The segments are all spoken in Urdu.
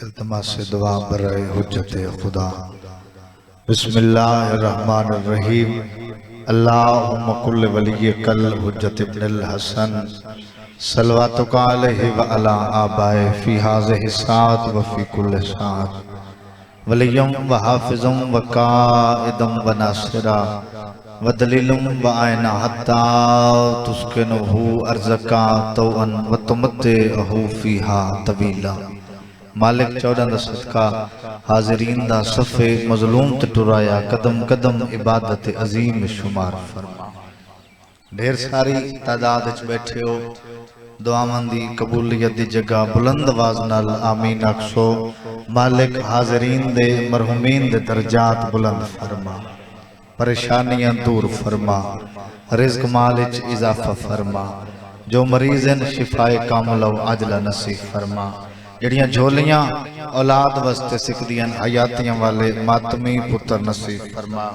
التماس دعا برائے حجت خدا۔ بسم اللہ الرحمن الرحیم۔ اللہم کل ولیک الحجت ابن الحسن صلواتک علیہ وعلا آبائے فی ہذہ الساعۃ وفی کل ساعۃ ولیم وحافظم وقائدم وناصرا ودلیلم وعین حتی تسکنہ ارزقا توأن وتمتعہ فیہا طویلا۔ مالک چودہ دا صدقہ حاضرین دا صفے مظلوم تے ٹرایا قدم قدم عبادت عظیم شمار فرما۔ ڈھیر ساری تعداد اچ بیٹھے ہو، دعا مندی قبولیت دی جگہ بلند آواز نال آمین اکسو۔ مالک حاضرین دے مرحومین دے درجات بلند فرما، پریشانیاں دور فرما، رزق مال اچ اضافہ فرما، جو مریضن شفائے کاملہ و عاجلہ نصیب فرما۔ جڑیاں جھولیاں اولاد واسطے سکھدیاں حیاتیاں والے ماتمی پتر نصیب فرما۔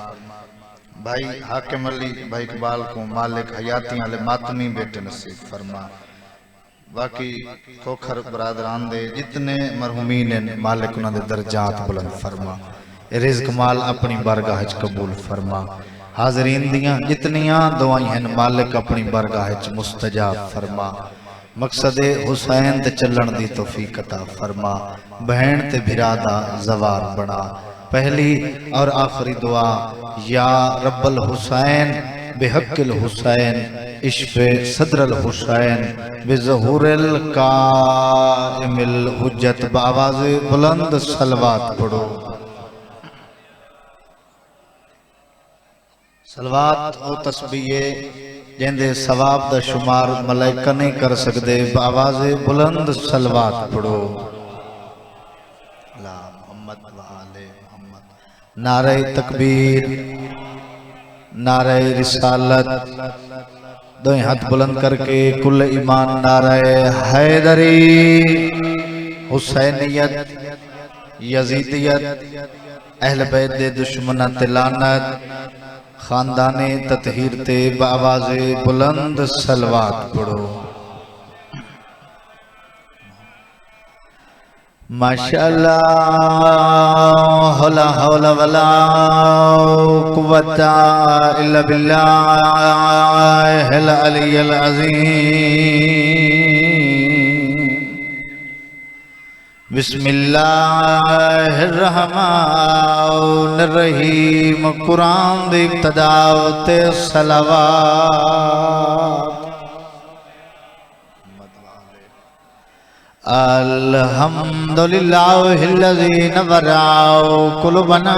بھائی حاکم علی بھائی اقبال کو مالک حیاتیاں والے ماتمی بیٹے نصیب فرما۔ باقی کھوکھر برادران دے جتنے مرحومین ہیں مالک انہاں دے درجات بلند فرما، رزق مال اپنی بارگاہ وچ قبول فرما۔ حاضرین دیاں جتنیاں دعائیں ہیں مالک اپنی بارگاہ وچ مستجاب فرما۔ مقصد حسین تے چلن دی توفیق عطا فرما، بہن تے بھرا دا زوار بنا۔ پہلی اور آخری دعا، یا رب الحسین بحق الحسین اشف صدر الحسین بظہور القائم الحجت۔ بآواز بلند صلوات پڑھو۔ صلوات او تسبیح جندے ثواب دا شمار ملائکہ نہیں کر سکدے، بآواز بلند صلوات پڑھو۔ لا محمد و آل محمد۔ نعرہ تکبیر، نعرہ رسالت، دوئیں ہاتھ بلند کر کے کل ایمان نعرہ حیدری، حسینیت، یزیدیت، اہل بیت دے دشمنہ تلانت، خاندان تطہیر تے بآواز بلند صلوات پڑھو۔ ماشاءاللہ لا حول ولا قوت الا باللہ العلی العظیم۔ بسم اللہ الرحمن الرحیم۔ قرآن دی ابتدا تے صلوات۔ الحمدللہ الذی نور قلوبنا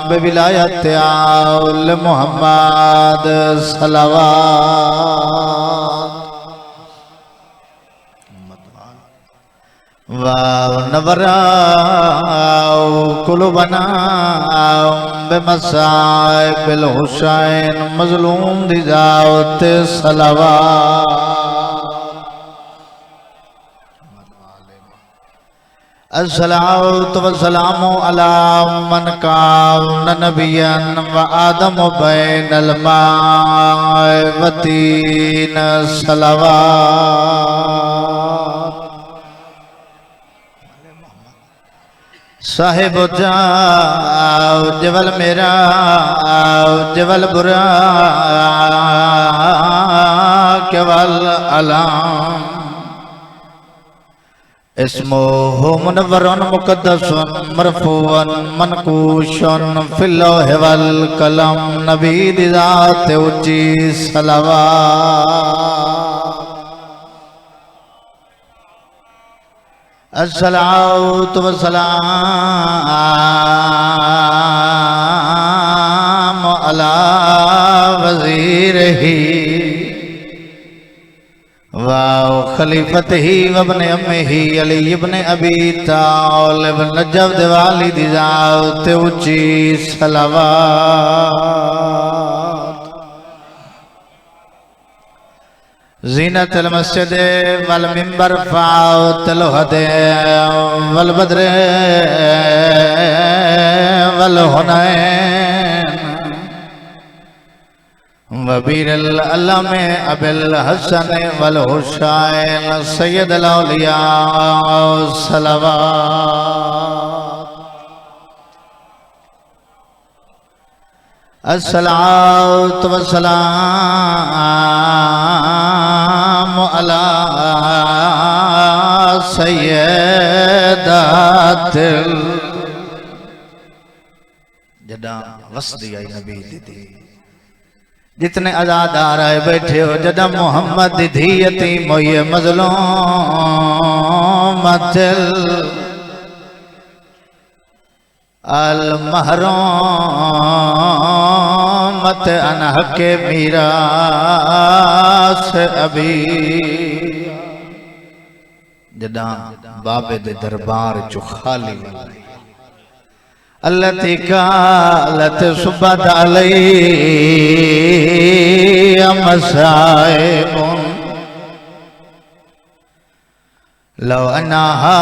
بولایت آل محمد صلوات۔ ونور قلوبنا بمصائب الحسین مظلوم دی ذات صلوات۔ الصلاة والسلام على من كان نبيا وآدم بين الماء والطين صلوات۔ صاحب جاؤ جبل میرا جبل برا کیول علام، اسمه منور مقدس مرفوع منقوش فی اللوح والقلم۔ نبی دی ذات اونچی صلوات۔ الصلاة والسلام على وزیرہ وخلیفتہ وابن امہ علی ابن ابی طالب نجف والی دی ذات اونچی صلوات۔ زینت المسجد والمنبر فاوت الہد والبدر والحنین وبیر العلم ابی الحسن والحسین سید الاولیاء صلوات الصلاۃ والسلام علی سیدات جداں وسدی آئی نبی دی جتنے عزادار آئے بیٹھے ہو جداں محمد دی دھی یتیم ہوئی مظلومت المحرومت انحق میراث ابی جداں بابے دے دربار چو خالی والی التي قالت صبت علي مصائب لو انها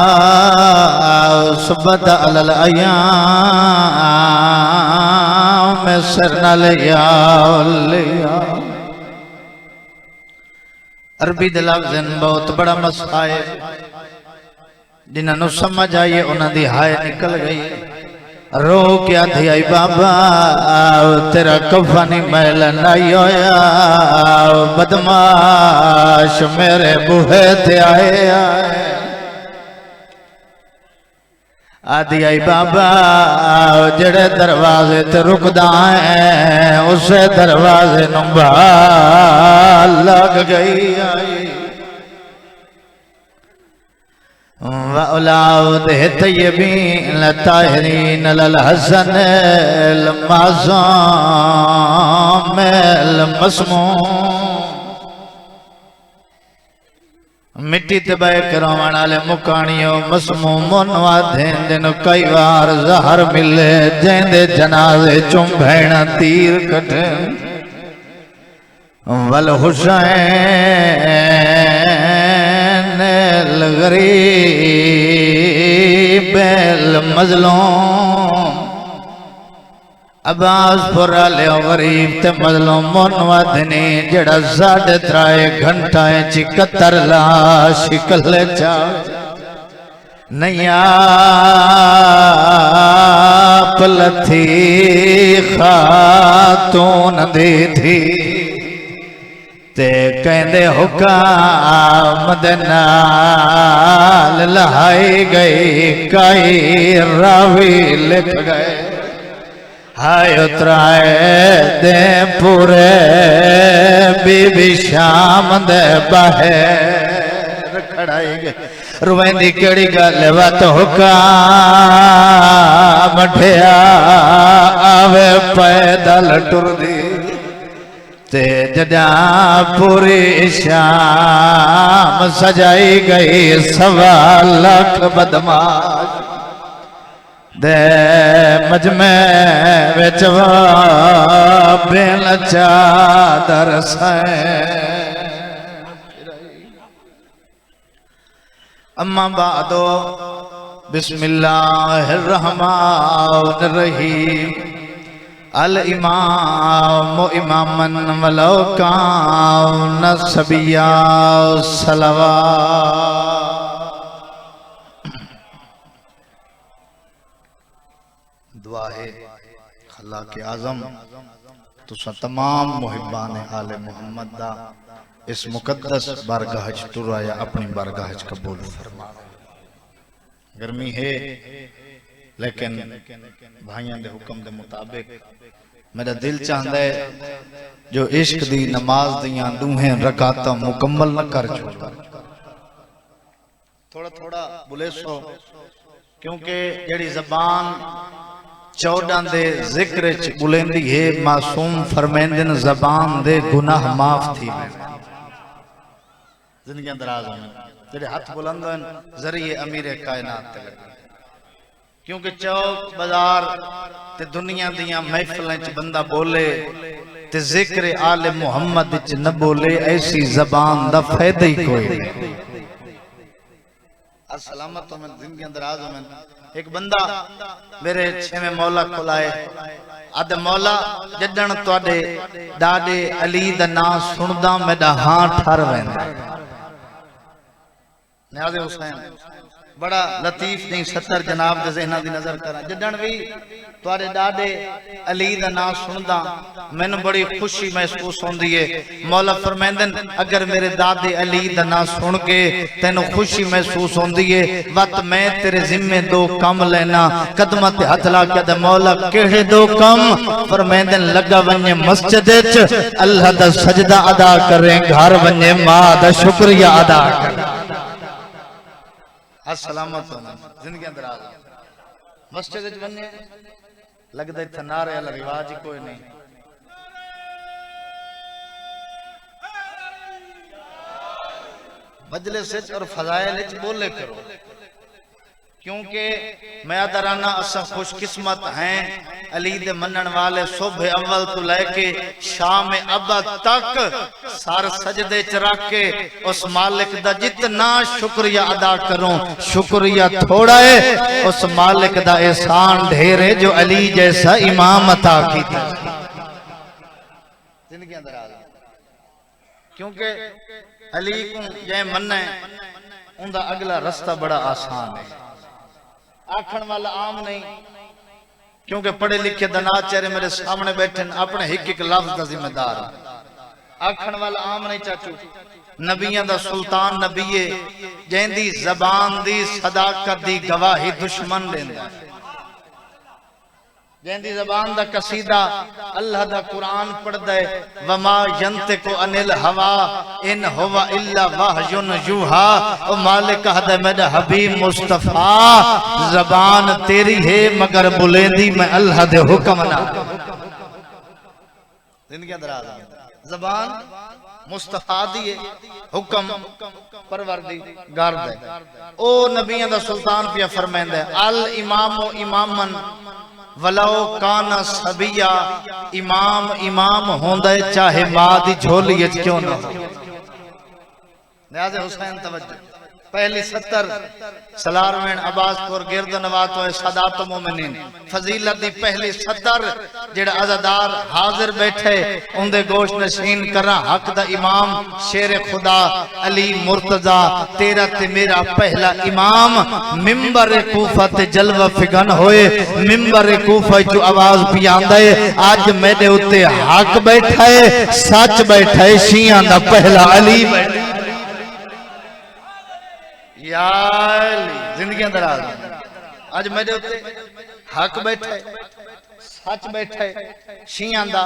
صبت على الايام سرنا لياليا عربی دے لفظ بہت بڑا مصائب جنہاں نو سمجھ آئیے انہاں دی ہائے نکل گئی رو کیا تھی آئی بابا تیرا کفنی میل نہیں ہویا بدماش میرے بوہے تے آئے آدھی آئی بابا جڑے دروازے تے رکدا ہیں اسے دروازے نمبھال لگ گئی آئی وَأَوْلَادِهِ الطَّيِّبِينَ الطَّاهِرِينَ لِلْحَسَنِ الْمَعْصُومِ الْمَصْمُومِ مٹی تبے کروان والے مکانیوں مسمومون وادھیں جن کئی بار زہر ملے جن دے جنازے چم بھینا تیر کٹھیں والحسین الغریب المظلوم عباس پورا لے غریب تے مظلومون ودنی جڑا ساڑھے ترائے گھنٹائیں چکتر لا شکل چاہ نیاپ لتھی خاتون دی تھی تے کہندے حکام دنال لہائی گئی کئی راوی لکھ گئے ہائے اترائے دے پورے بی بی شام دے باہر کھڑائی گئے روائیں دی کڑی گالے وات حکام ٹھیا آوے پیدل ٹر دی تے جداں پوری شام سجائی گئی 1.25 لاکھ بدماش دے مجمع وچوا بین چادر سائیں اما بعدو بسم اللہ الرحمن الرحیم الامام امامن ولو کان سبیا صلوات دعا ہے خلاق اعظم تسا تمام محبان آل محمد دا اس مقدس بارگاہ ٹرایا اپنی بارگاہ قبول فرما گرمی ہے لیکن بھائیاں دے حکم دے مطابق میرا دل چاہتا ہے جو عشق دی نماز دیاں دوہیں رکعتاں مکمل نہ کر چھوڑا تھوڑا تھوڑا بلے سو کیونکہ جڑی زبان 14 دے ذکر بلندی ہے معصوم فرمیندن زبان دے گناہ معاف تھی زندگی اندراز ہونے جڑے ہاتھ بلند ہیں ذریعے امیر کائنات تے لگے کیونکہ چوک بازار تے دنیا دیاں محفلیں چ بندہ بولے تے ذکر آل محمد چ نہ بولے ایسی زبان دا فائدہ ہی کوئی نہیں سلامت ہو میں زندگی اندراز ہو میں ایک بندہ میرے چھویں مولا کھلائے آدھ مولا جدن توڑے ڈاڈے علی دا نام سندہ میڈا ہاں ٹھر ویندہ نیاز حسین بڑا لطیف نہیں 70 جناب دے ذہنہ دی نظر کرا جدن بھی توڑے ڈاڈے علی دا نام سندہ میں نے بڑی خوشی محسوس ہوں دیئے مولا فرمیندن اگر میرے دادے علی دا نام سن کے تینو خوشی محسوس ہوں دیئے وقت میں تیرے ذمہ دو کم لینا قدمت ہتلا کیا دے مولا کہے دو کم فرمیندن لگا ونجے مسجد اللہ دا سجدہ ادا کریں گھر ونجے ماں دا شکریہ ادا کریں السلامت ہونا زندگی اندر آگا مسجد اچھ بننے لگ دے تھا نعرے اللہ رواج ہی کوئی نہیں مجلس اچھ اور فضائل اچھ بولے کرو کیونکہ میں ادرانا اسا خوش قسمت ہیں علی دے منن والے صبح اول تو لے کے شام ابد تک سار سجدے چراک کے اس مالک دا جتنا شکریہ ادا کروں شکریہ تھوڑا ہے اس مالک دا احسان ڈھیرے جو علی جیسا امام عطا کی تھا زندگی اندر آ کیونکہ علی کو یہ منن ہے ان دا اگلا رستہ بڑا آسان ہے آکھن والا عام نہیں کیونکہ پڑھے لکھے دنا چہرے میرے سامنے بیٹھن اپنے ہک ایک لفظ دا ذمہ دار آکھن والا عام نہیں چاچو نبیان دا سلطان نبیے جہن دی زبان دی صداقت دی گواہی دشمن لیندہ جہن دی زبان دا قصیدہ اللہ دا قرآن پڑھ دے وما ینتقو عن الہوا ان ہوا الا وحی یوحا او مالک حد میرا حبیب مصطفیٰ زبان تیری ہے مگر بلیندی میں اللہ دے حکم نہ زندگی اندر آدھا زبان مصطفیٰ دیئے حکم پروردی گار دے او نبیان دا سلطان پیا فرمائن دے الامام و امامن ولو کانا سبیہ امام امام ہوندے چاہے ماں دی جھولی اچھ کیوں نہ ہو نیاز حسین توجہ پہلی 70 سلاروین عباس پور گرد نواتو سادات مومنین فضیلت دی پہلی 70 جڑا عزادار حاضر بیٹھے ان دے گوشت نشین کرا حق دا امام شیر خدا علی مرتضی تیرا تے میرا پہلا امام ممبر کوفہ تے جلوہ فگن ہوئے ممبر کوفہ جو آواز پیاندے آج میرے اتے حق بیٹھے سچ بیٹھے شیعان دا پہلا علی بیٹھے یا علی زندگی اندر آگا آج میرے ہوتے حق بیٹھے سچ بیٹھے شیعان دا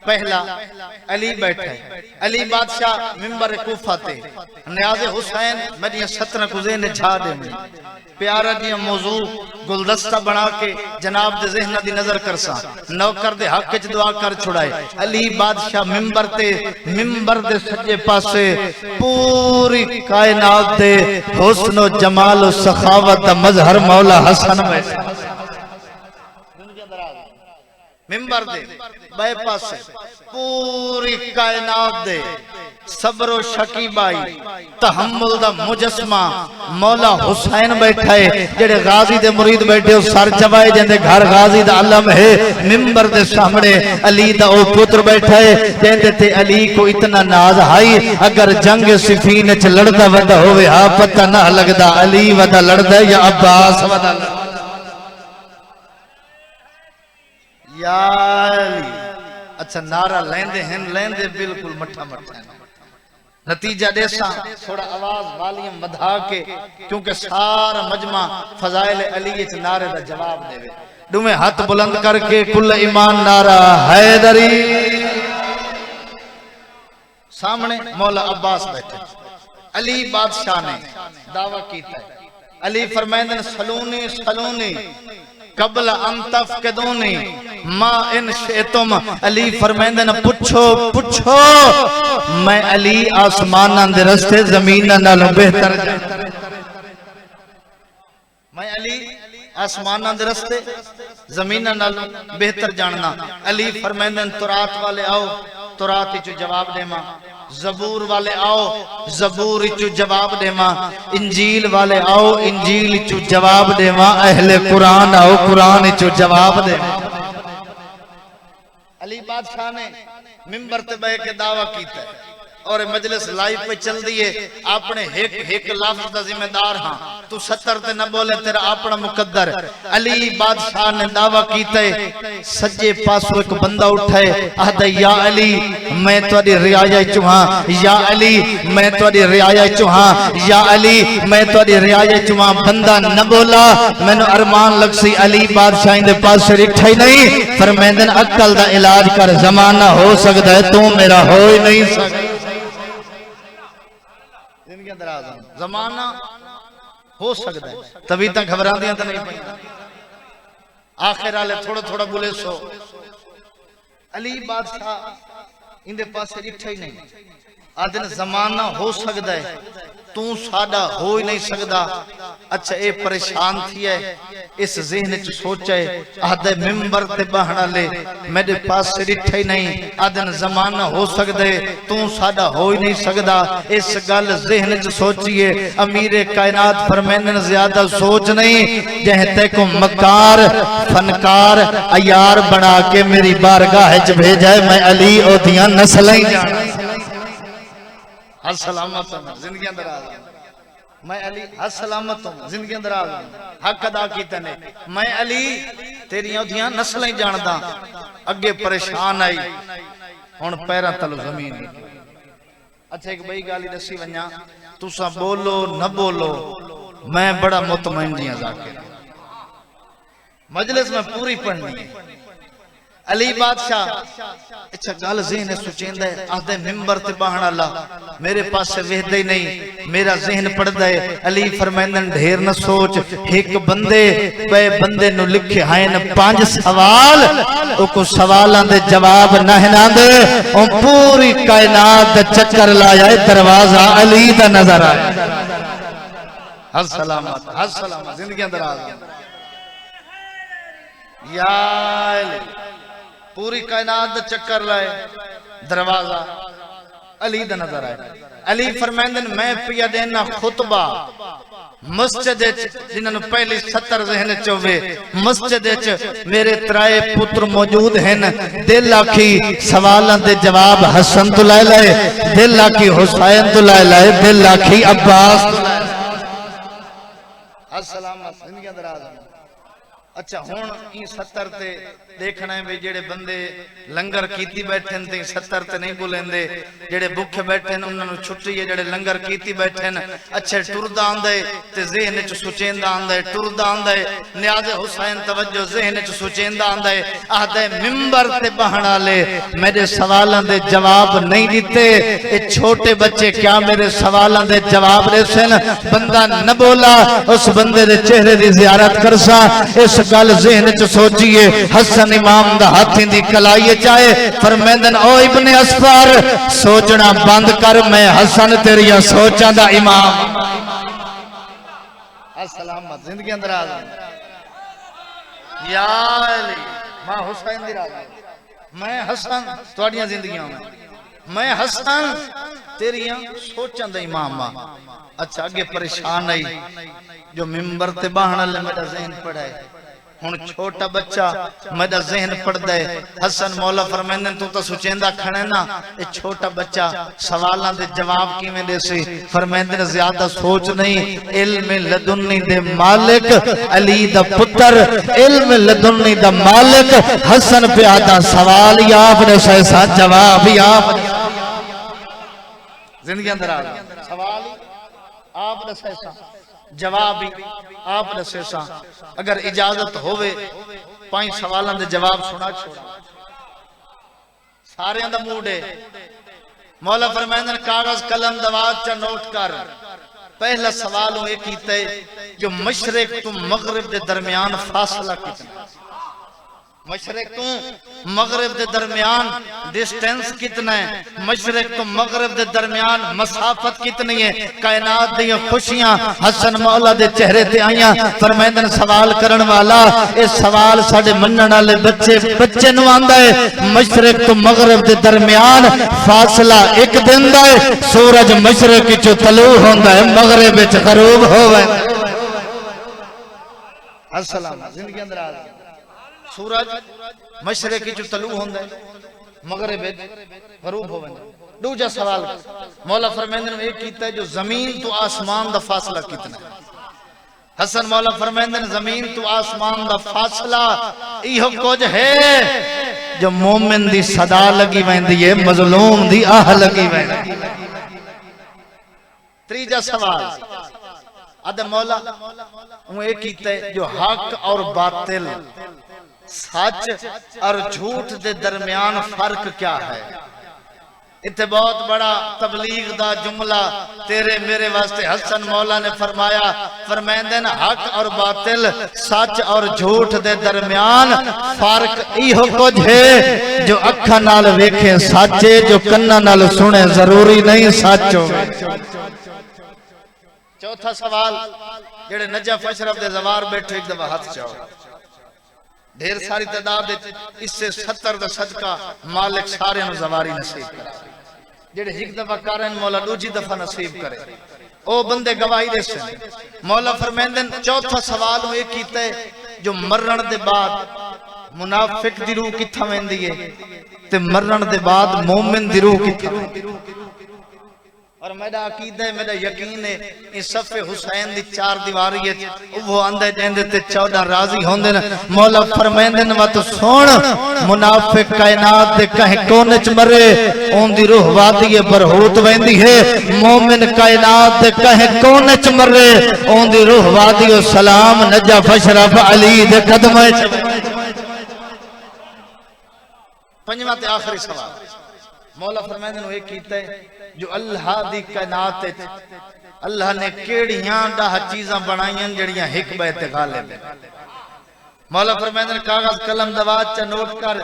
پہلا علی بیٹھے علی بادشاہ ممبر کوفہ تے نیاز حسین میری 17 کزین جھا دے میں پیارا دیا موضوع گلدستہ بنا کے جناب دے ذہنہ دی نظر کرسا نوکر دے حق اچھ دعا کر چھڑائے علی بادشاہ ممبر دے سجے پاسے پوری کائنات دے حسن و جمال و سخاوت دا مظہر مولا حسن بیٹھے ممبر دے بے پاسے پوری کائنات دے صبر و شکیبائی تحمل دا مجسمہ مولا حسین بیٹھائے جڑے غازی دے مرید بیٹھے سر چوائے جندے گھر غازی دا علم ہے ممبر دے سامنے علی دا او پتر بیٹھائے جندے تے علی کو اتنا ناز آئی اگر جنگ صفین چ لڑدا ودا ہوئے ہاں پتہ نہ لگدا علی ودا لڑدا یا عباس ودا لڑدا یا علی اچھا نعرہ لیندے ہیں لیندے بالکل مٹھا مٹھا ہیں نتیجہ دیسا تھوڑا آواز والیم مدھا کے کیونکہ سارا مجمع فضائل علی اچھ نعرے دا جواب دے ڈومیں ہاتھ بلند کر کے کل ایمان نعرہ حیدری سامنے مولا عباس بیٹھے علی بادشاہ نے دعویٰ کیتا ہے علی فرمائندن سلونی قبل ان تفقدونی ما ان شئتم علی فرمائندن پچھو میں علی آسمانان دے رستے زمینان نالوں بہتر میں علی آسمانان دے رستے زمینان نالوں بہتر جاننا علی فرمائندن تورات والے آؤ تورات ہی جو جواب دے ماں زبور والے آؤ زبور چو جواب دے ماں، انجیل والے آؤ انجیل چو جواب دے ماں، اہل قرآن آؤ قرآن چو جواب دے ماں۔ علی بادشاہ نے ممبر تے بے کے دعویٰ کیتا ہے اور مجلس لائیو پہ چل دیئے، اپنے ایک لفظ دا ذمہ دار ہاں، تو 70 تے نہ بولے تیرا اپنا مقدر۔ علی بادشاہ نے دعویٰ کیتا ہے، سجے پاسو ایک بندہ اٹھائے، آدھا یا علی میں تواڈی رعایا چوہاں، یا علی میں تواڈی رعایا چوہاں، یا علی میں تواڈی رعایا چوہاں۔ بندہ نہ بولا، میں نے ارمان لگ سی علی بادشاہ دے پاس رکھا ہی نہیں، فرمیندن عقل دا علاج کر، زمانہ ہو سکتا ہے تو میرا ہو ہی نہیں سکتا۔ زمانہ ہو سکتا ہے تبھی تک گھبرا دیا تو نہیں پہنا، آخر آلے تھوڑا تھوڑا بولے سو۔ علی بادشاہ اندے پاس رکھا ہی نہیں، آدھن زمانہ ہو سکتا ہے تو ساڑا ہو ہی نہیں سکتا۔ اچھا اے پریشان تھی ہے، اس ذہن چ سوچا ہے، آدھے ممبر تے بہنا لے میرے پاس رکھا ہی نہیں، آدھن زمانہ ہو سکتا ہے تو ساڑا ہو ہی نہیں سکتا۔ اس گل ذہن چ سوچئے، امیر کائنات فرمائندن زیادہ سوچ نہیں، جہتے کو مکار فنکار عیار بنا کے میری بارگاہ چ بھیجا ہے، میں علی او دیاں نسلیں جانا۔ السلامت ہوں زندگی اندر آگا، میں علی السلامت ہوں زندگی اندر آگا، حق ادا کیتے نے، میں علی تیری اودھیاں نسلیں جانداں۔ اگے پریشان آئی ہون پیرہ تلو زمین۔ اچھا ایک بھائی گالی دسی ونیا، تُسا بولو نہ بولو میں بڑا مطمئن جیاں ذاکر، مجلس میں پوری پڑھنی ہے۔ علی بادشاہ اچھا گال ذہن سوچین دے، آدھے ممبر تے باہن اللہ میرے پاس سے وحدہ ہی نہیں، میرا ذہن پڑھ دے۔ علی فرمائندن ڈھیر نہ سوچ، ایک بندے پہ بندے نو لکھے ہائن 5 سوال، او کو سوالان دے جواب نہ ہنا دے، او پوری کائنات دے چکر لائے دروازہ علی دا نظر آئے۔ السلامت السلامت زندگی اندر آگیا یا علی، پوری کائنات دا چکر لائے دروازہ علی دا نظر آئے۔ علی فرمائندن میں پیا دینا خطبہ مسجد جنہوں پہلی 70 ذہن چوے، مسجد میرے ترائے پتر موجود ہیں، دل آکھی سوالان دے جواب حسن تو لائے لائے، دل آکھی حسین تو لائے لائے، دل آکھی عباس تو لائے لائے۔ السلامت زندگی اندر آزم۔ اچھا ہون این 70 تے دیکھنا ہے بھی جڑے بندے لنگر کیتی بیٹھیں تے 70 تے نہیں بولیں دے، جڑے بکھے بیٹھیں انہوں نے چھٹی ہے، جڑے لنگر کیتی بیٹھیں اچھے ٹردہ آندھے تے ذہن چو سوچیندہ آندھے، ٹردہ آندھے نیاز حسین توجہ ذہن چو سوچیندہ آندھے، آدھے ممبر تے بہنا لے میرے سوالان دے جواب نہیں دیتے، اے چھوٹے بچے کیا میرے سوالان دے جواب دے سن، بندہ نہ بولا اس بندے دے چہرے دی زیارت کرسا۔ اس گل ذہن چ سوچئے، حسن امام دا ہاتھیں دی کلائیے چاہے، فرمیندن او ابن اسفار سوچنا بند کر، میں حسن تیریاں سوچاں دا امام۔ السلامت زندگی اندر آزم یا علی، ماں حسین دی راضی، میں حسن توڑیاں زندگیاں میں حسن تیریاں سوچاں دا امام۔ اچھا آگے پریشان آئی جو ممبر تے باہنا لے میرا ذہن پڑھائے، ہون چھوٹا بچہ میرا ذہن پڑھ دے۔ حسن مولا فرمائندن تو سوچیندہ کھڑے نا، یہ چھوٹا بچہ سوالان دے جواب کی میں دے سی، فرمائندن زیادہ سوچ نہیں، علم لدنی دے مالک علی دا پتر، علم لدنی دا مالک حسن پہ آدھا سوال یاب نے سیسا جواب یاب زندگی اندر آگا سوال آپ نے سیسا جواب آپ نے سیسا۔ اگر اجازت ہوئے 5 سوالان دے جواب سنا چھوڑا، سارے اندر موڑے مولا فرمائندن کاغذ قلم دوات چا نوٹ کر۔ پہلا سوالوں ایک ہی تے جو مشرق تو مغرب دے درمیان فاصلہ کتنا، مشرق تو مغرب دے درمیان ڈسٹینس کتنا ہے، مشرق تو مغرب دے درمیان مسافت کتنی ہے، کائنات دی خوشیاں حسن مولا دے چہرے تے آئیاں۔ فرمائندن سوال کرن والا اس سوال ساڑے منن والے بچے نو آندا ہے، مشرق تو مغرب دے درمیان فاصلہ ایک دن دا ہے، سورج مشرق وچوں طلوع ہوندا ہے، مغرب وچ غروب ہووے۔ السلام زندگی اندر آ سورج مشرق جو طلوع ہوندا ہے، مغرب غروب ہووے۔ دوجا سوال مولا فرمائندن نے ایک کیتا ہے جو زمین تو آسمان دا فاصلہ کتنا ہے۔ حسن مولا فرمائندن زمین تو آسمان دا فاصلہ ایہو کچھ ہے جو مومن دی صدا لگی ویندی ہے، مظلوم دی آہ لگی ویندی ہے۔ تریجا سوال آدھے مولا وہ ایک کیتا ہے جو حق اور باطل، سچ اور جھوٹ دے درمیان فرق کیا ہے۔ اتنے بہت بڑا تبلیغ دا جملہ تیرے میرے واسطے حسن مولا نے فرمایا، فرمائندن حق اور باطل، سچ اور جھوٹ دے درمیان فرق ایہو کچھ ہے جو اکھاں نال ویکھیں سچ ہے، جو کنا نال سنے ضروری نہیں سچ ہو۔ چوتھا سوال جڑے نجف اشرف دے زوار بیٹھے ایک دفعہ ہاتھ چاہو، ڈھیر ساری تعداد اس سے 70 دا صدقہ مالک سارے نو زواری نصیب کرے، جڑے ایک دفعہ کارن مولا دوجی دفعہ نصیب کرے، او بندے گواہی دے سن۔ مولا فرمائندن چوتھا سوال وہ ایک کیتا ہے جو مرن دے بعد منافق دی روح کتھا ویندی ہے تے مرن دے بعد مومن دی روح کتھا ویندی ہے۔ اور میرا عقیدہ ہے، میرا یقین ہے، اس صف حسین دی 4 دیواری ہے، وہ اندھے جیندے تے 14 راضی ہوندے نا۔ مولا فرمائندن وقت سون منافق کائنات دے کہیں کونچ مرے اون دی روح وادی برہوت ویندی ہے، مومن کائنات دے کہیں کونچ مرے اون دی روح وادی سلام نجف اشرف علی دے قدمیں۔ پنجواں تے آخری سوال مولا فرمائندن وہ ایک کیتا ہے جو اللہ دی کائنات اللہ نے کیڑیاں ڈاہ چیزاں بنائیاں جڑیاں حق بیت غالب ہے۔ مولا فرمائندن کاغذ قلم دوات چا نوٹ کر،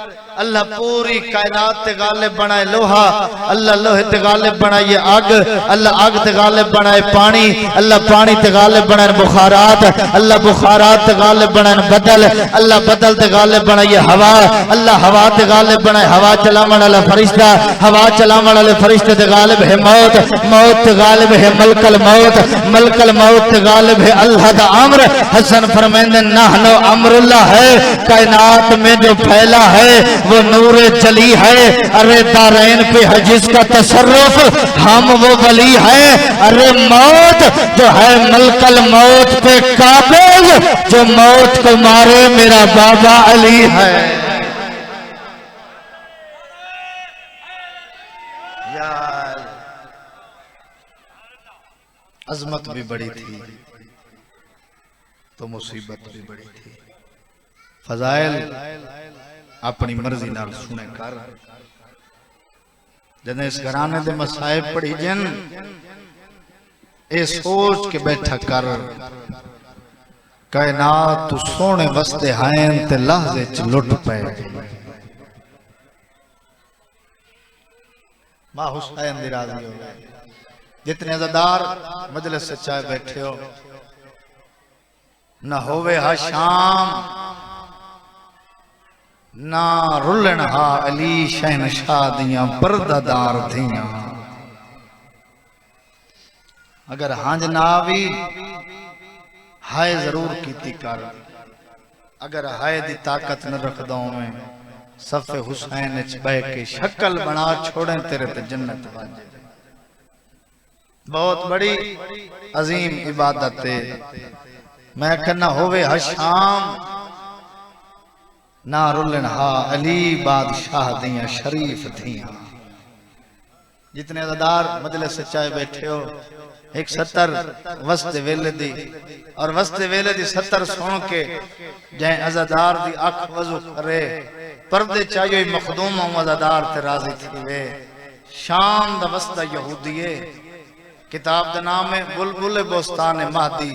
اللہ پوری کائنات تے غالب بنائے لوہا، اللہ لوہے تے غالب بنائے آگ، اللہ آگ تے غالب بنائے پانی، اللہ پانی تے غالب بنائے بخارات، اللہ بخارات تے غالب بنائے بدل، اللہ بدل تے غالب بنائے ہوا، اللہ ہوا تے غالب بنائے ہوا چلاون والا فرشتہ، ہوا چلاون والے فرشتے تے غالب ہے موت، موت تے غالب ہے ملک الموت، ملک الموت تے غالب ہے اللہ دا امر۔ حسن فرمائندن نحنو امر اللہ ہے، کائنات میں جو پھیلا ہے وہ نور جلی ہے، ارے دارین پہ ہے جس کا تصرف ہم وہ ولی ہے، ارے موت جو ہے ملک الموت پہ قابل، جو موت کو مارے میرا بابا علی ہے۔ یار عظمت بھی بڑی تھی تو مصیبت بھی بڑی تھی۔ فضائل اپنی مرضی نال سنے کر، جنہیں اس گھرانے دے مسائب پڑھی جن اے سوچ کے بیٹھا کر، کائنات تو سونے وستے ہائیں تے لحظے چ لٹ پے۔ ماں حسین دی راضی ہو گئے، جتنے عزادار مجلس سے چائے بیٹھے ہو، نہ ہووے ہا شام نہ رلن ہا علی شہنشاہ دیاں پردہ دار دیاں، اگر ہانج ناوی ہائے ضرور کیتی کر، اگر ہائے دی طاقت نہ رکھ دوں میں صف حسین اچ بہ کے شکل بنا چھوڑیں تیرے تے جنت واجے۔ بہت بڑی عظیم عبادت ہے، میں کہنا ہووے ہا شام نہ رلن ہا علی بادشاہ دیاں شریف دیاں۔ جتنے عزادار مجلس سے چائے بیٹھے ہو، ایک 70 وسط ویلے دی اور وسط ویلے دی 70 سن کے جائیں عزادار دی اکھ وضو کرے، پردے چاہیے مخدوم ہوں عزادار تے راضی تھی وے۔ شام دا وسطہ یہودیے کتاب دا نام ہے بلبل بوستان مہدی،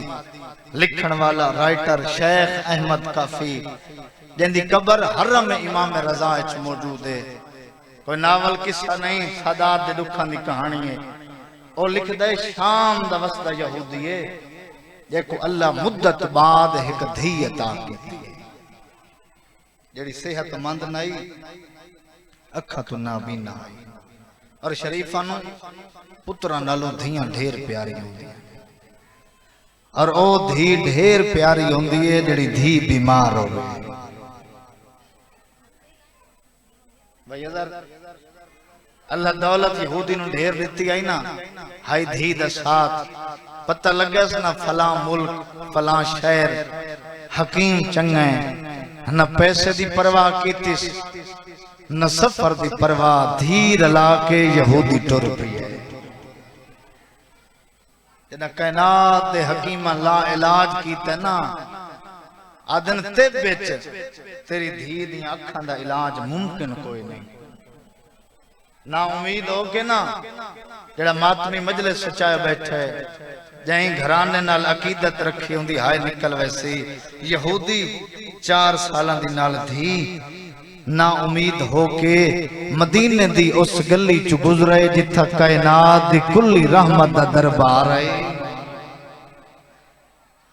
لکھن والا رائٹر شیخ احمد کافی، جن دی قبر حرم امام رضا اچ موجود ہے۔ کوئی ناول قصہ نہیں، سادات دے دکھان دی کہانی ہے۔ اور لکھ دے شام دا وسطہ یہودی ہے، دیکھو اللہ مدت بعد ایک دھی عطا کیتی ہے، جڑی صحت مند نہیں، اکھا تو نابینا آئی۔ اور شریفاں نو پتراں نالوں دھیاں ڈھیر پیاری ہوندی ہیں، اور او دھی ڈھیر پیاری ہوندی ہے جڑی دھی بیمار ہو گئی۔ بھائی ادھر اللہ دولت یہودی نو ڈھیر دیتی آئی نا، ہائی دھی دا ساتھ پتہ لگیا سنا فلاں ملک فلاں شہر حکیم چنگا ہے، نہ پیسے دی پرواہ کیتی نہ سفر دی پرواہ، دھیر لا کے یہودی ٹر پی ہے۔ جنہ کائنات دے حکیمہ لا علاج کیتے نا، آدن تے بیچ تیری دھی دی اکھاں دا علاج ممکن کوئی نہیں۔ نا امید ہو کے نا جڑا ماتمی مجلس سچائے بیٹھے، جائیں گھرانے نال عقیدت رکھی ہوندی ہائے نکل ویسی، یہودی 4 سالاں دی نال دھی نا امید ہو کے مدینے دی اس گلی چو گزرے جتھا کائنات دی کلی رحمت دا دربار ہے۔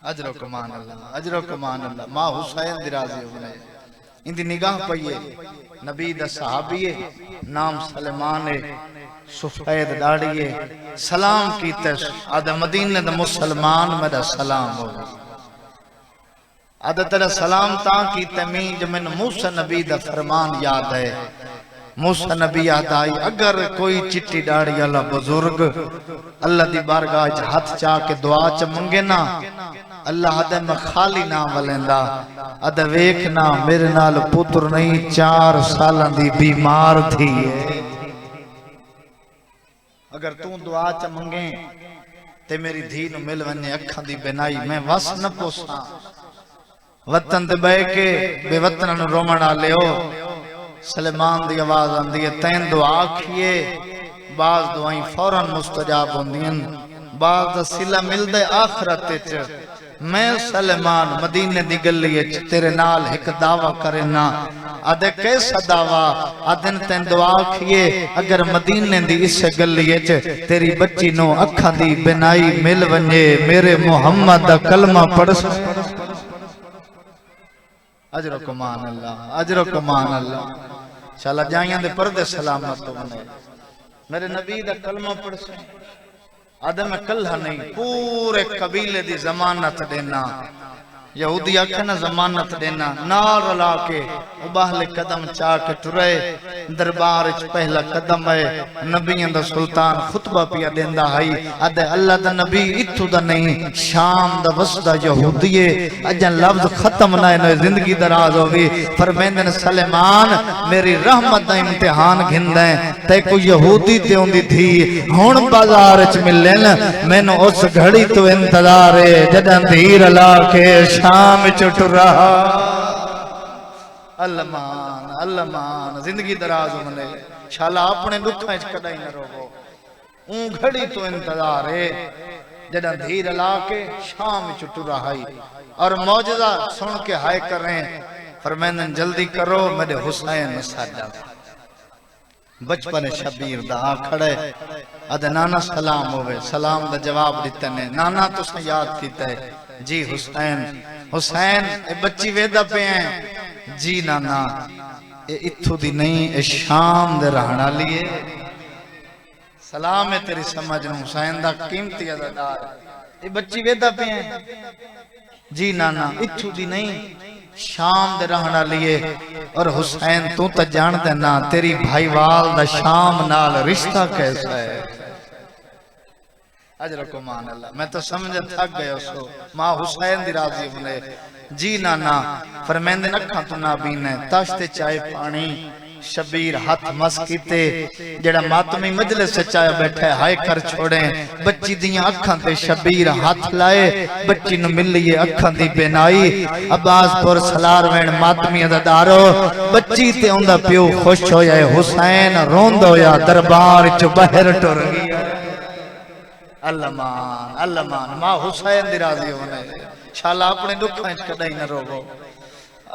اجر و کمان اللہ، اجر و کمان اللہ۔ ماں حسین دی راضی ہونے ان دی نگاہ پئیے، نبی دا صحابیے، نام سلمان ہے، سفید داڑیے، سلام کیتے آدھا مدینے دا مسلمان میرا سلام ہو گئی۔ آدھا تیرا سلام تاں کیتے میں جو میں موسیٰ نبی دا فرمان یاد ہے۔ موسیٰ نبی یاد آئی اگر کوئی چٹی ڈاڑی اللہ بزرگ اللہ دی بارگاہ ہاتھ چاہ کے دعا چا منگے نا، اللہ آدھے میں خالی نہ ولیندہ، آدھے ویکھنا میرے نال پتر نہیں 4 سالان دی بیمار تھی ہے۔ اگر تُوں دعا چا منگیں تے میری دھی نو مل ونے اکھاں دی بنائی میں وس نہ پوساں، وطن دے بے کے بے وطن نو رومنا لے ہو۔ سلیمان دی آواز آندی ہے تین دعا کیے، بعض دعائیں فوراً مستجاب ہوندین، بعض دا صلہ مل دے آخرت چ۔ میں سلیمان مدینے دی گلی اچ تیرے نال ایک دعویٰ کرنا، آدھے کیسا دعویٰ؟ آدھن تین دعا کیے اگر مدینے دی اس گلی اچ تیری بچی نو اکھاں دی بنائی مل ونجے میرے محمد دا کلمہ پڑھ سکتا۔ اجر و کمان اللہ، اجر و کمان اللہ۔ انشاءاللہ جائیاں دے پردے سلامت تو بنے میرے نبی دا کلمہ پڑھ سکتا۔ آدم کلہ نہیں، پورے قبیلے دی ضمانت دینا، یہودی اکھنا ضمانت دینا، نار لا کے اباہلے قدم چاہ کے ٹرے، دربار اچ پہلا قدم ہے، نبیان دا سلطان خطبہ پیا دیندہ ہے، آدھے اللہ دا نبی اتھو دا نہیں، شام دا وسطہ یہودیے، اجن لفظ ختم نہ ہے زندگی دراز ہوگی، فرمیندن سلیمان میری رحمت دا امتحان گھندیں، تے کو یہودی تے ہوندی تھی، ہون بازار اچ ملن، میں نے اس گھڑی تو انتظار ہے، جدن دیر لا کے شام چٹ رہا۔ اللہ مان، اللہ مان، زندگی دراز ہونے، شالا اپنے دکھائیں کڑائی نہ روگو، اون گھڑی تو انتظار ہے، جدن دیر لا کے شام چٹ رہا ہے، اور معجزہ سن کے ہائے کریں، فرمائن جلدی کرو میرے حسین ساڈا۔ بچپن شبیر دا کھڑے، ادھے نانا سلام ہوئے، سلام دا جواب دیتے نے، نانا تو سے یاد کیتا ہے، جی حسین، حسین اے بچی ویدہ پہ ہیں، جی نانا اے اتھو دی نہیں اے شام دے رہنا لیے، سلام ہے تیری سمجھنوں حسین دا قیمتی عزادار، اے بچی ویدہ پہ ہیں، جی نانا اتھو دی نہیں شام دے رہنا لیے، اور حسین تو تا جان دینا تیری بھائی وال دا شام نال رشتہ کیسا ہے۔ اجر کو مان اللہ، میں تو سمجھے تھک گئے اس کو، ماں حسین دی راضی ہونے، جی نانا فرمیندے نکھاں تو نابینے، تاشتے چائے پانی، شبیر ہاتھ مس کیتے، جڑا ماتمی مجلس سے چائے بیٹھے ہائے کر چھوڑیں، بچی دیاں اکھاں تے شبیر ہاتھ لائے، بچی نو مل لیے اکھاں دی بینائی، عباس پور سلار وین ماتمی عددارو، بچی تے اندہ پیو خوش ہویا ہے، حسین روند ہویا دربار چو بہر ٹر گیا۔ اللہ مان ماں حسین دی راضی ہونے شالا اپنے دکھائیں کدائی نہ روگو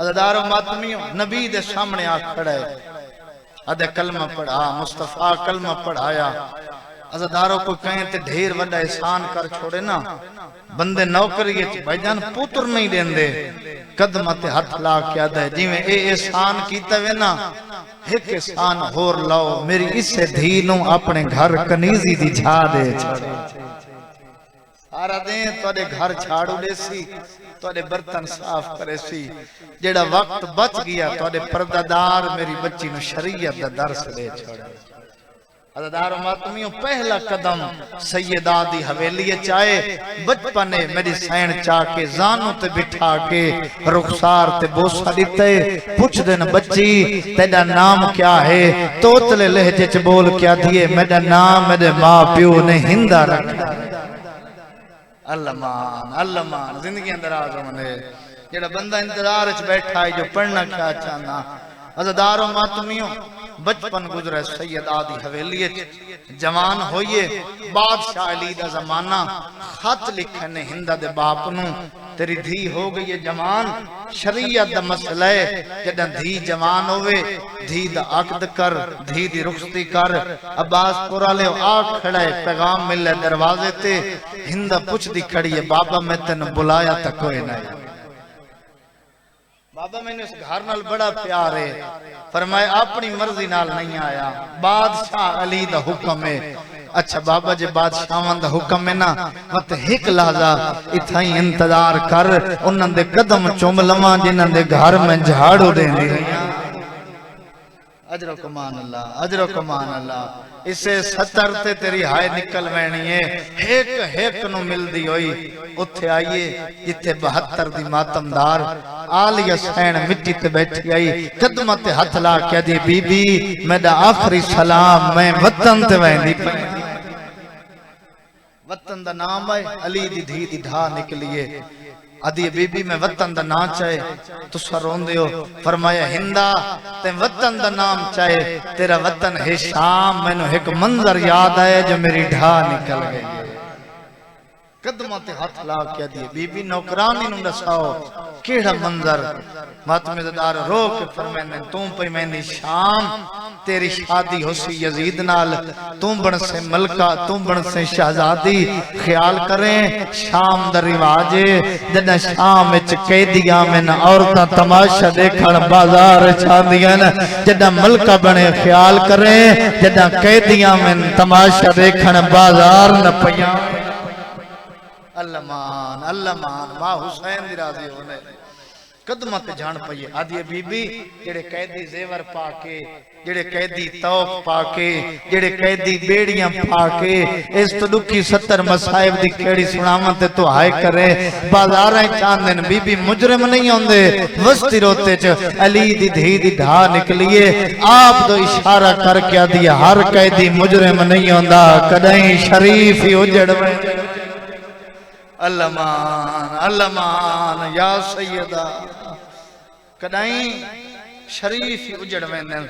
عزدار و ماتمیوں نبی دے سامنے آ کھڑے ادھے کلمہ پڑھا مصطفیٰ کلمہ پڑھایا عزداروں کو کہیں تے ڈھیر وڈا احسان کر چھوڑے نا بندے نوکریے بھائی جان پوتر نہیں دین دے قدمت ہاتھ لا کیا دے جیویں اے احسان کیتا وے نا ایک احسان ہور لاؤ میری اس سے دھینوں اپنے گھر کنیزی دی جھا دے چھوڑے سارا دیں توڑے گھر چھاڑو دے سی توڑے برتن صاف کرے سی جیڑا وقت بچ گیا توڑے پردادار میری بچی نو شریعت دا درس دے چھوڑے عزدار و ماتمیوں پہلا قدم سیدہ دی حویلی چاہے بچپنے میری سین چاہ کے زانوں تے بٹھا کے رخسار تے بوسا دیتے پوچھ دن بچی تیڑا نام کیا ہے توتلے لہجے چ بول کیا دیئے میرا نام میرے ماں پیو نے ہندہ رکھا اللہ مان زندگی اندراز ہونے جیڑا بندہ انتظار اچھ بیٹھا ہے جو پڑھنا کیا چاہنا عزدار و ماتمیوں بچپن گزرے سید آدھی حویلیت جوان ہوئیے بادشاہ علی دا زمانہ خط لکھنے ہندہ دے باپنوں تیری دھی ہو گئی جوان شریعت دا مسئلہ ہے جدہ دھی جوان ہوئے دھی دا عقد کر دھی دی رخصتی کر عباس پورا لے آگ کھڑے پیغام ملے دروازے تے ہندہ پوچھ دی کھڑی ہے بابا میں تینوں بلایا تک کوئی نہیں بابا میں نے اس گھر نال بڑا پیار ہے فرمائے اپنی مرضی نال نہیں آیا بادشاہ علی دا حکم ہے اچھا بابا جے بادشاہاں دا حکم ہے نا وقت ایک لحظہ اتھائی انتظار کر انہاں دے قدم چوم لواں جنہاں دے گھر میں جھاڑو دیں دی اجر و کمان اللہ اسے ستر تے تیری ہائے نکل وینی ہے ایک نو مل دی ہوئی اتھے آئیے جتے 72 دی ماتمدار آلیہ سین مٹی تے بیٹھی آئی قدمت ہاتھ لا کیا دی بی بی میرا آخری سلام میں وطن تے وین دی وطن دا نام ہے علی دی دھی دی دھا نکلیے ادھی بی بی میں وطن دا نام چاہے تو سرون دیو فرمایا ہندہ تے وطن دا نام چاہے تیرا وطن ہے شام میں نو ایک منظر یاد آئے جو میری ڈھا نکل گئی قدمت ہاتھ لا کیا دیئے بی بی نوکرانی نو نساؤ کیڑا منظر ماتمی دار رو کے فرمائنے تم پہ میں نے شام تیری شادی ہو سی یزید نال تم بن سے ملکہ تم بن سے شہزادی خیال کریں شام در رواجے جنہ شام اچ قیدیاں میں عورتاں تماشا دیکھن بازار چھاندیاں جنہ ملکہ بنے خیال کریں جنہ قیدیاں میں تماشا دیکھن بازار نہ پیاں اللہ مان ماں حسین دی راضی ہونے قدمت جھان پئیے آدھی بی بی جڑے قیدی زیور پاکے جڑے قیدی توق پاکے جڑے قیدی بیڑیاں پاکے اس تو دکھی 70 مسائب دی کیڑی سنامت تو ہائے کرے بازاریں چاندن بی بی مجرم نہیں ہوندے وستی روتے چ علی دی دھی دی دھا نکلیے آپ تو اشارہ کر کیا دیا ہر قیدی مجرم نہیں ہوندا کدیں شریف ہی اجڑ میں اللہ مان یا سیدہ کدائیں شریف اجڑ ویندن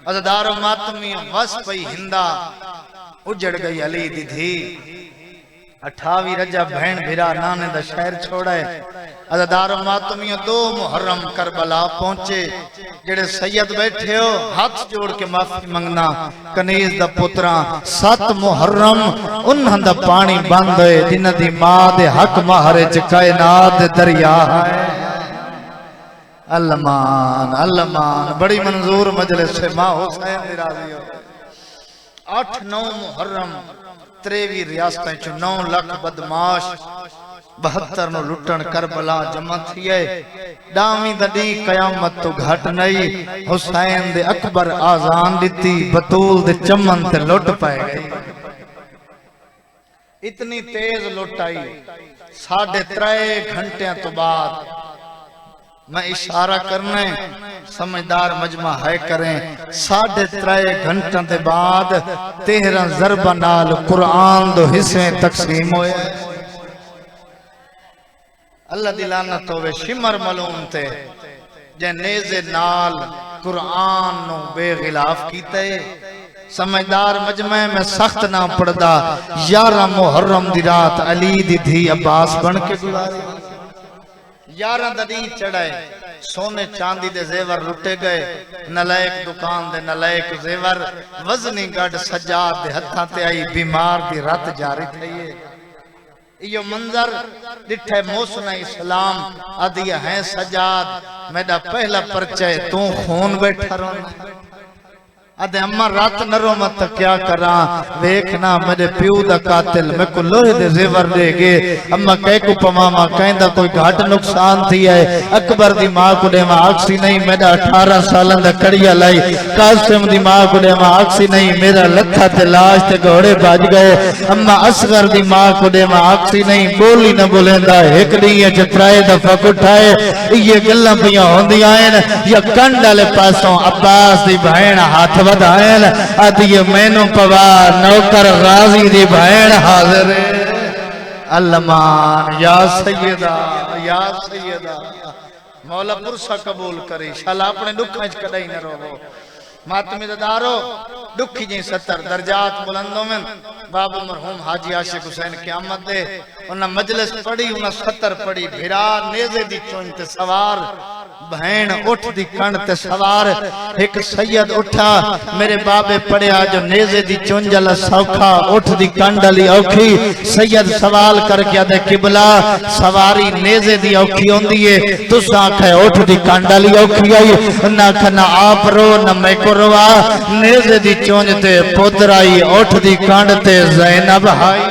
عزدار و ماتمی وس پئی ہندہ اجڑ گئی علی دی دھی 28 رجب بہن بھیرا نانے دا شہر چھوڑے عزدار و ماتمی 2 محرم کربلا پہنچے جڑے سید بیٹھے ہو ہاتھ جوڑ کے معافی منگنا کنیز دا پتران 7 محرم انہاں دا پانی بند ہوئے جنہ دی ماں دے حق مہرج کائنات دریا ہے اللہ مان بڑی منظور مجلس سے ماں حسین دی راضی ہو 8-9 محرم 23 ریاستیں چو 9 لاکھ بدماش 72 نو لٹن کربلا جمع تھیے ڈامی دنی قیامت تو گھٹ نہیں حسین دے اکبر آزان دیتی بطول دے چمن تے لٹ پائے گئی اتنی تیز لٹائی 3.5 گھنٹے تو بعد میں اشارہ کرنے سمجھدار مجمع ہے کریں 3.5 گھنٹوں تے بعد 13 ضربہ نال قرآن دو حصے تقسیم ہوئے اللہ دی لعنت ہوئے شمر ملون تے جے نیزے نال قرآن نو بے غلاف کیتے سمجھدار مجمع میں سخت نہ پڑدا 11 محرم دی رات علی دی دھی عباس بن کے گزارے 11 دن چڑھائے سونے چاندی دے زیور لٹے گئے نلائک دکان دے نلائک زیور وزنی گڑ سجاد دے ہتھاں تے آئی بیمار دی رات جاری تھئیے یہ منظر ڈٹھے موسن اسلام آدھیا ہیں سجاد میرا پہلا پرچے تو خون بیٹھا رونا آدھے اممہ رات نرو مت کیا کران ویکھنا میرے پیو دا قاتل میں کو لوہے دے زیور دے گے اممہ کہے کو پماما کہیں دا کوئی گھاٹ نقصان تھی ہے اکبر دی ماں کو دے ماں آکسی نہیں میرا 18 سالن دا کڑیا لائی قاسم دی ماں کو دے ماں آکسی نہیں میرا لکھا تے لاش تے گھوڑے باج گئے اممہ اصغر دی ماں کو دے ماں آکسی نہیں بولی نہ بولیں دا ایک نہیں ہے چترائے دفعہ کٹھائے یہ گلہ پیاں ہوندی آئین یا کنڈ لے پاسوں عباس دی بہین ہاتھ ودائن آدھی مینو پوار نوکر غازی دی بہن حاضر علمان یا سیدہ یا سیدہ مولا پرسا قبول کری شالا اپنے دکھیں کڑائی نہ رو ماتمی دارو دکھی جی 70 درجات بلندوں میں بابو مرحوم حاجی عاشق حسین قیامت دے انہاں مجلس پڑھی انہاں 70 پڑھی بھیرا نیزے دی چونتے سوار بہن اٹھ دی کن تے سوار ایک سید اٹھا میرے بابے پڑھیا جو نیزے دی چونجل سوکھا اٹھ دی کن ڈالی اوکھی سید سوال کر کے دے قبلہ سواری نیزے دی اوکھی ہون دیئے تو ساکھے اٹھ دی کن ڈالی اوکھی آئی نہ کھنا آپ رو نہ میں کو روا نیزے دی چونجتے پودرائی اٹھ دی کن تے زینب ہائی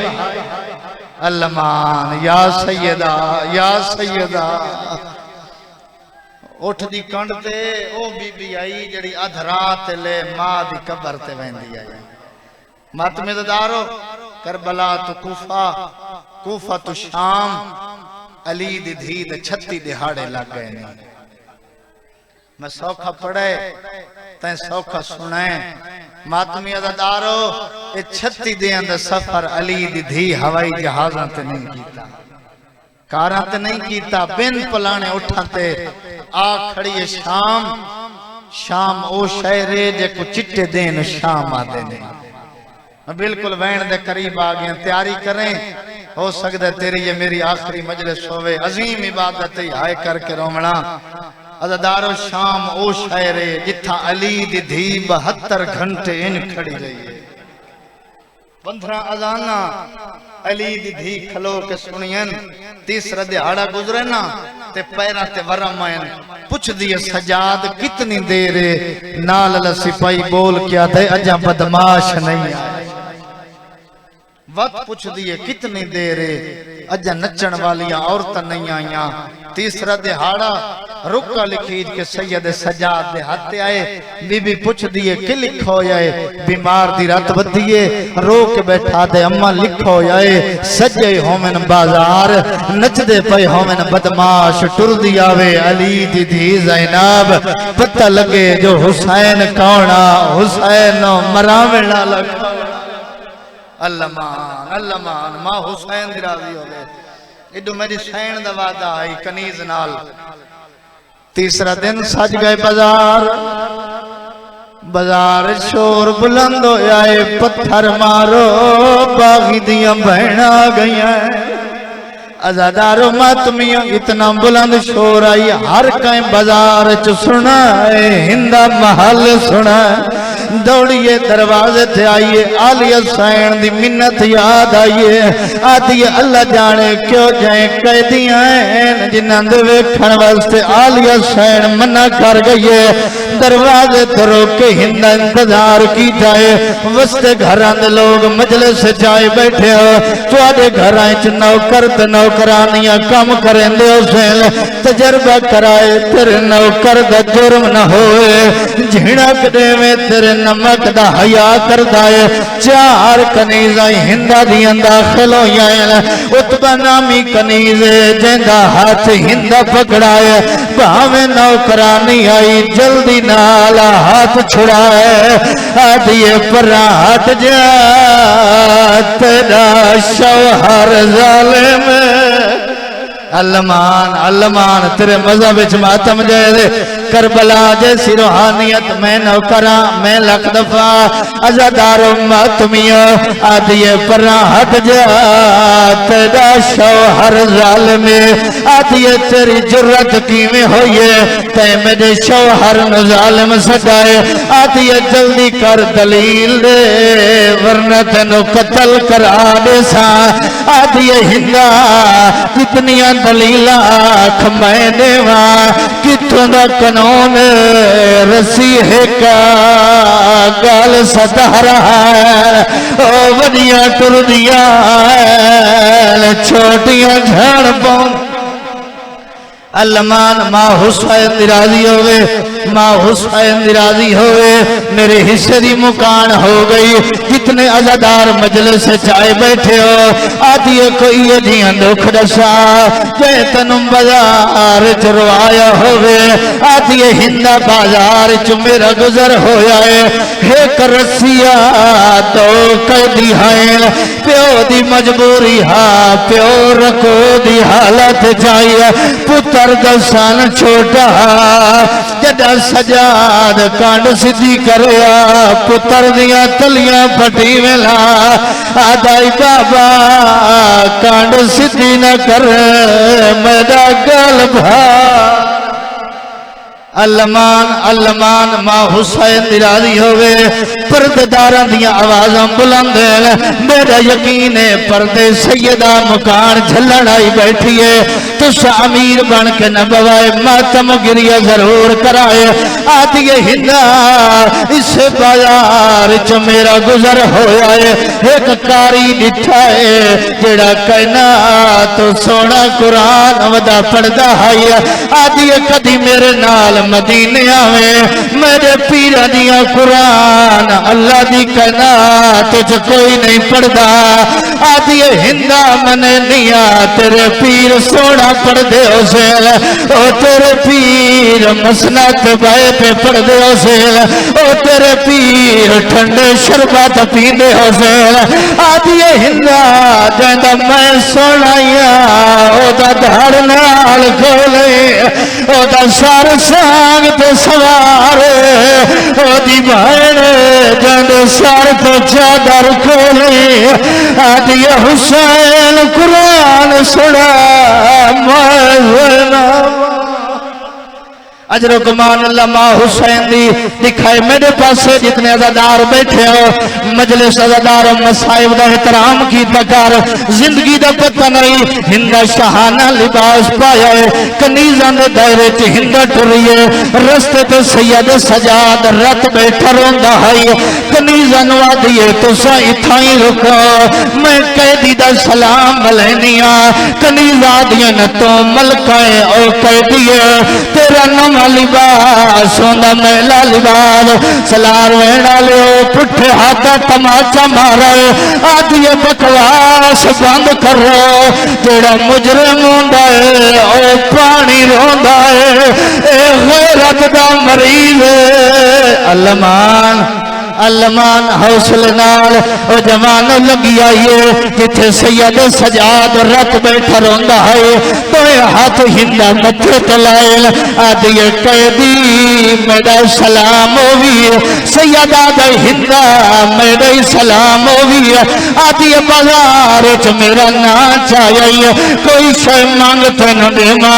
علمان یا سیدہ یا سیدہ اٹھ دی کنڈ تے او بی بی آئی جڑی ادھرات لے ماں دی قبر تے ویندی آئی ماتمی دارو کربلا تو کوفہ تو شام علی دی دھی دے 36 دہاڑے لگ گئے نہیں میں سوکھا پڑھے تین سوکھا سنائیں ماتمی دارو اے 36 دیاں دے سفر علی دی دھی ہوائی جہازاں تے نہیں کیتا کاراں تے نہیں کیتا بن پلانے اٹھاتے آ کھڑی شام شام او شہرے جے کو چٹے دین شام آدھے نہیں بلکل وین دے قریب آگئے تیاری کریں ہو سکتا ہے تیری یہ میری آخری مجلس ہوئے عظیم عبادت ہائے کر کے رومنا عزدار و شام او شہرے جتھا علی دی دھی 72 گھنٹے ان کھڑی رہی ہے 15 اذانہ علی دی دھی کھلو کے سنین تیسرا دہاڑا گزرے نا تے پیرہ تے ورم آئین پوچھ دیئے سجاد کتنی دیرے نال سپائی بول کیا دے اجا بدماش نہیں آئے وقت پوچھ دیئے کتنی دیرے اجا نچن والیاں عورتیں نہیں آئیاں تیسرا دہاڑا رکا لکھیج کے سید سجاد دے ہاتھے آئے بی بی پوچھ دیئے کہ لکھو جائے بیمار دی رات بدیئے رو کے بیٹھا دے اممہ لکھو جائے سجے ہومن بازار نچ دے پے ہومن بدماش ٹر دیاوے علی دی دھی زینب پتہ لگے جو حسین کونا حسین مراوڑا لگا اللہ ماں حسین دی راضی ہو گئے ایڈو میری سین دا وعدہ آئی کنیز نال تیسرا دن سج گئے بازار شور بلند ہو آئے پتھر مارو باغی دیاں بہنا گئیاں ازادارو ماتمیاں اتنا بلند شور آئی ہر کہیں بازار چ سنا ہے ہندہ محل سنا دوڑیے دروازے تھے آئیے آلیہ سین دی منت یاد آئیے آدھی اللہ جانے کیوں جائیں قیدیاں ہیں جنہاں دوے کھن واسطے آلیہ سین منع کر گئیے دروازے تھے روکے ہندہ انتظار کی جائے وسط گھران دے لوگ مجلس جائے بیٹھے ہو تو آدھے گھرائیں چھ نوکر تے نوکرانیاں کم کریں دے حسین تجربہ کرائے تیرے نوکر دا جرم نہ ہوئے جھڑک دے میں تیرے نمک دا حیا کر دائے 4 کنیزائی ہندہ دیاں داخل ہو جائیں اتبا نامی کنیزے جندہ ہاتھ ہندہ پکڑائے باہمیں نوکرانی آئی جلدی نالا ہاتھ چھڑائے آدھیے پر ہاتھ جا تیرا شوہر ظالم علمان تیرے مذہب اچھ ماتم جائے دے کربلا جیسی روحانیت میں نہ کرا میں لکھ دفعہ عزادار امت میاں آدھی پرا ہٹ جا تیرا شوہر ظالم آدھی تیری جرت کیویں ہوئے تے میرے شوہر نو ظالم سدائے آدھی جلدی کر دلیل دے ورنہ تینو قتل کرا دے سا آدھی ہندا کتنیاں دلیل آکھ میں دیواں کتوں دا قانون رسی ہے کا گال ستا رہا ہے او ودیاں ٹر دیاں چھوٹیاں جھڑ پاؤں علمان ماں حسین دی راضی ہوئے ماں حسین دی راضی ہوئے میرے حصے دی مکان ہو گئی کتنے عزادار مجلس چائے بیٹھے ہو آتی ہے کوئی یہ جیاں دکھ دسا کہ تنم بازار چروایا ہوئے آتی ہے ہندہ بازار چ میرا گزر ہویا ہے ایک رسیہ تو قیدی ہیں پیو دی مجبوری ہاں پیو رکھو دی حالت چاہیے پتر دسان چھوٹا جدہ سجاد کانڈ سدھی کریا پتر دیا تلیاں پٹی ویلا آدھائی بابا کانڈ سدھی نہ کر میرا گل بھا علمان ماں حسین دی راضی ہوئے پردداراں دیاں آوازاں بلند میرا یقین ہے پردے سیدہ مکان جھلن آئی بیٹھی ہے تو امیر بن کے نہ بوائے ماتم گریہ ضرور کرائے آتی ہندہ اس بازار چ میرا گزر ہویا ہے ایک کاری ڈٹھا ہے جڑا کہنا تو سونا قرآن ودا پڑھدا ہے آتی کدی میرے نال مدینے آویں میرے پیرہ دیا قرآن اللہ دی کہنا تجھ کوئی نہیں پڑھدا آدھی ہندہ منے نیا تیرے پیر سونا پڑھ دے اسے او تیرے پیر مسنت بائے پہ پڑھ دے اسے او تیرے پیر ٹھنڈے شربت پی دے اسے آدھی ہندہ جیندہ میں سونایا او دا دھڑ نال کھولے او دا سار سانگ تے سوارے او دی بھائن جیندہ سار تے چادر کھولے آدھی حسین قرآن سنا اجر و کمان اللہ ماں حسین دی دکھائے میرے پاسے جتنے عزادار بیٹھے ہو مجلس عزادار و مسائب دا احترام کی تکار زندگی دا پتہ نہیں ہندہ شہانہ لباس پایا ہے کنیزان دے دائرے چی ہندہ ٹریے رستے تے سید سجاد رت بیٹھا روندہ ہے کنیزان وادیے تو سا اتھائی رکھو میں قیدی دا سلام ملینیا کنیزہ دیا تو ملکائیں او قیدیے تیرا نم لباس ہوندہ میلا لباس سلار ویڑا لیو پٹھے ہاتھا تماچا مارا آدھی بکواس بند کر رہو جیڑا مجرم ہوندہ ہے او پانی روندہ ہے اے غیرت دا مریض علمان حوصلے نال او جوان لگی آئیے جتھے سید سجاد رت بیٹھا روندہ ہے تو ہاتھ ہندہ متھے تلائل آدھی قیدی میرا سلام ہوئی سیدہ دا ہندہ میرا سلام ہوئی آدھی بازار چ میرا نا چاہیے کوئی شے مانگتے نہ دیما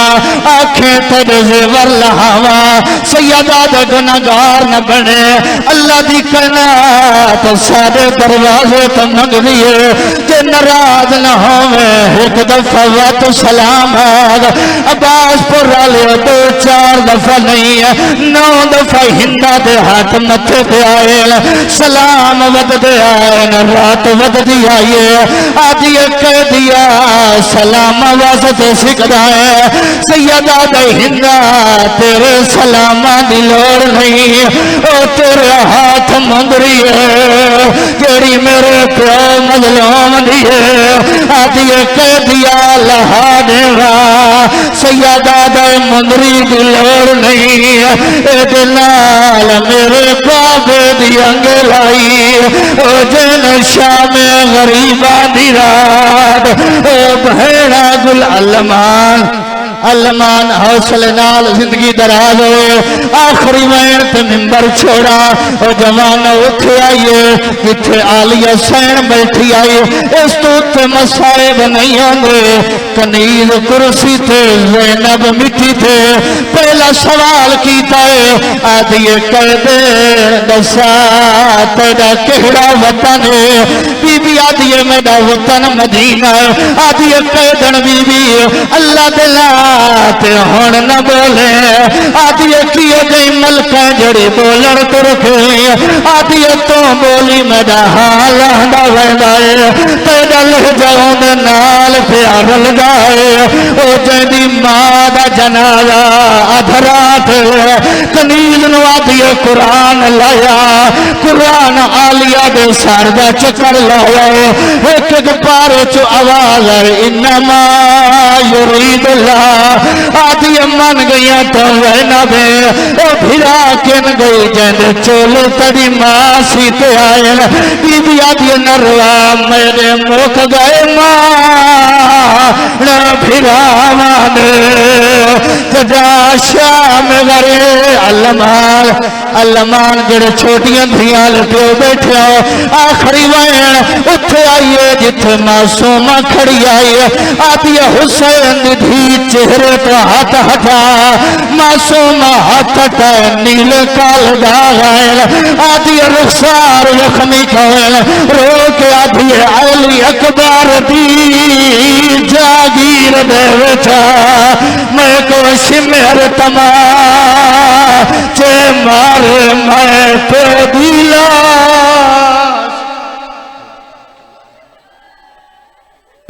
آنکھیں تیرے زیور لہاوا سیدہ دا گناہگار نہ بنے اللہ دی تو سارے دروازے تو منگ دیئے کہ ناراض نہ ہوئے ایک دفعہ وقت سلام آگ عباس پر آلے دو چار دفعہ نہیں ہے 9 دفعہ ہندہ دے ہاتھ متھے دے آئے سلام ود دے آئے رات ود دی آئے آدھی کہہ دیا سلام واسط سکھ دائے سیدہ دے ہندہ تیرے سلامہ دی لوڑ نہیں او تیرے ہاتھ مندری جیڑی میرے پیو مظلوم دیئے آدھی کہہ دیا لہا دیوا سیدہ دے مندری دی لوڑ نہیں اے دلال میرے بابے دی انگلائی او جن شام غریبہ دی رات او بھیڑا گل علمان حوصلے نال زندگی دراز ہوئے آخری وین تے منبر چھوڑا او جوان اٹھے آئیے اتھے عالیہ سین بیٹھی آئیے اس تو تے مسائب نہیں آنگے کنیز کرسی تے زینب مٹی تے پہلا سوال کیتا ہے آدھیے قیدے دسا تیرا کہڑا وطن ہے بی بی آدھیے میرا وطن مدینہ ہے آدھیے قیدن بی بی اللہ دلات ہون نہ بولے آدھیے کیے گئی ملکہ جڑی بولن ترکے آدھیے تو بولی میرا حال آنڈا ویدائے تیرا لہجاؤں دے نال پیار لگائے او جیدی مادہ جنازہ ادھرات کنیز نو آدھیے قرآن لایا قرآن عالیہ دے ساردہ چکر لایا ایک ایک پارے چو آواز ہے انما یرید اللہ آدھیے من گیا تو زینب او بھرا کن گئی جن چولو تڑی ماں سیتے آئے بی بی آدھیے نروا میرے موک گئے ماں نہ بھرا مانے تجا شام غرے علمان جڑے چھوٹیاں دھیاں لٹو بیٹھے آخری وین اٹھے آئیے جتھے معصومہ کھڑی آئیے آدھی حسین دھی چہرے تو ہاتھ ہٹا معصومہ ہاتھ ہٹا نیل کال داغ آئے آدھی رخسار یخمی کھوئے رو کے آدھی علی اکبر دی جاگیر دے وچا میں کو شمر تمام چے مارے میں تو دیلا